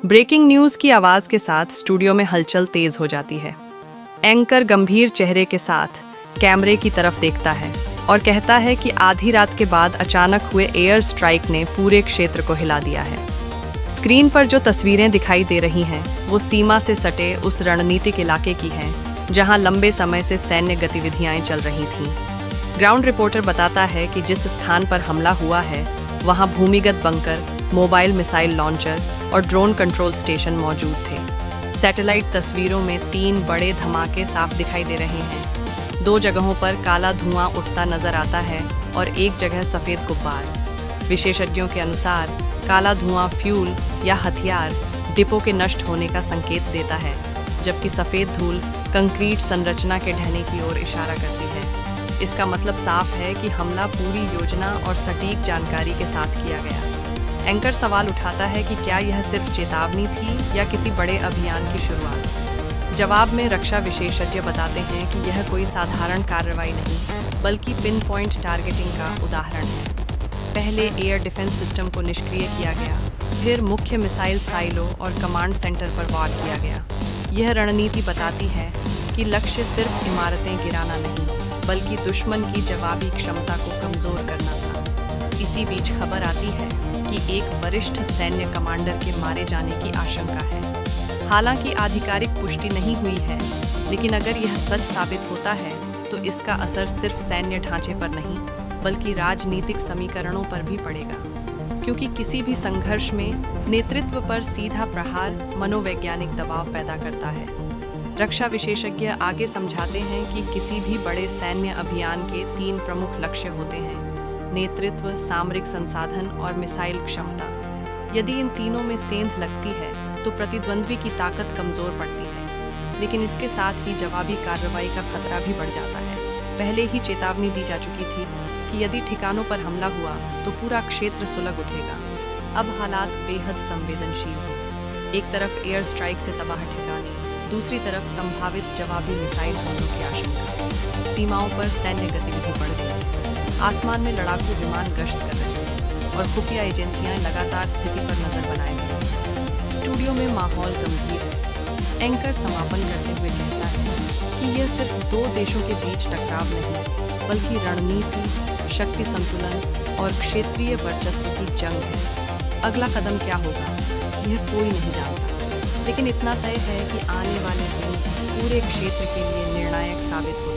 Breaking news की आवाज़ के साथ स्टूडियो में हलचल तेज हो जाती है। एंकर गंभीर चेहरे के साथ कैमरे की तरफ देखता है और कहता है कि आधी रात के बाद अचानक हुए एयर स्ट्राइक ने पूरे क्षेत्र को हिला दिया है। स्क्रीन पर जो तस्वीरें दिखाई दे रही हैं वो सीमा से सटे उस रणनीतिक इलाके की हैं जहां लंबे समय से सैन्य गतिविधियां चल रही थीं। ग्राउंड रिपोर्टर बताता है कि जिस स्थान पर हमला हुआ है वहां भूमिगत बंकर, मोबाइल मिसाइल लॉन्चर और ड्रोन कंट्रोल स्टेशन मौजूद थे। सैटेलाइट तस्वीरों में 3 बड़े धमाके साफ दिखाई दे रहे हैं। 2 जगहों पर काला धुआं उठता नजर आता है और एक जगह सफ़ेद गुब्बार। विशेषज्ञों के अनुसार काला धुआं फ्यूल या हथियार डिपो के नष्ट होने का संकेत देता है, जबकि सफ़ेद धूल कंक्रीट संरचना के ढहने की ओर इशारा करती है। इसका मतलब साफ है कि हमला पूरी योजना और सटीक जानकारी के साथ किया गया। एंकर सवाल उठाता है कि क्या यह सिर्फ चेतावनी थी या किसी बड़े अभियान की शुरुआत। जवाब में रक्षा विशेषज्ञ बताते हैं कि यह कोई साधारण कार्रवाई नहीं, बल्कि पिन पॉइंट टारगेटिंग का उदाहरण है। पहले एयर डिफेंस सिस्टम को निष्क्रिय किया गया, फिर मुख्य मिसाइल साइलो और कमांड सेंटर पर वार किया गया। यह रणनीति बताती है कि लक्ष्य सिर्फ इमारतें गिराना नहीं, बल्कि दुश्मन की जवाबी क्षमता को कमजोर करना था। इसी बीच खबर आती है कि एक वरिष्ठ सैन्य कमांडर के मारे जाने की आशंका है। हालांकि आधिकारिक पुष्टि नहीं हुई है, लेकिन अगर यह सच साबित होता है तो इसका असर सिर्फ सैन्य ढांचे पर नहीं, बल्कि राजनीतिक समीकरणों पर भी पड़ेगा, क्योंकि किसी भी संघर्ष में नेतृत्व पर सीधा प्रहार मनोवैज्ञानिक दबाव पैदा करता है। रक्षा विशेषज्ञ आगे समझाते हैं कि किसी भी बड़े सैन्य अभियान के 3 प्रमुख लक्ष्य होते हैं: नेतृत्व, सामरिक संसाधन और मिसाइल क्षमता। यदि इन तीनों में सेंध लगती है तो प्रतिद्वंद्वी की ताकत कमजोर पड़ती है, लेकिन इसके साथ ही जवाबी कार्रवाई का खतरा भी बढ़ जाता है। पहले ही चेतावनी दी जा चुकी थी कि यदि ठिकानों पर हमला हुआ तो पूरा क्षेत्र सुलग उठेगा। अब हालात बेहद संवेदनशील हैं। एक तरफ एयर स्ट्राइक से तबाह ठिकाने, दूसरी तरफ संभावित जवाबी मिसाइल हमलों की आशंका। सीमाओं पर सैन्य गतिविधि बढ़ गई। आसमान में लड़ाकू विमान गश्त कर रहे हैं और खुफिया एजेंसियां लगातार स्थिति पर नजर बनाए हुए हैं। स्टूडियो में माहौल गंभीर है। एंकर समापन करते हुए कहता है कि यह सिर्फ 2 देशों के बीच टकराव नहीं, बल्कि रणनीति, शक्ति संतुलन और क्षेत्रीय वर्चस्व की जंग है। अगला कदम क्या होगा यह कोई नहीं जानता, लेकिन इतना तय है कि आने वाले दिन पूरे क्षेत्र के लिए निर्णायक साबित हो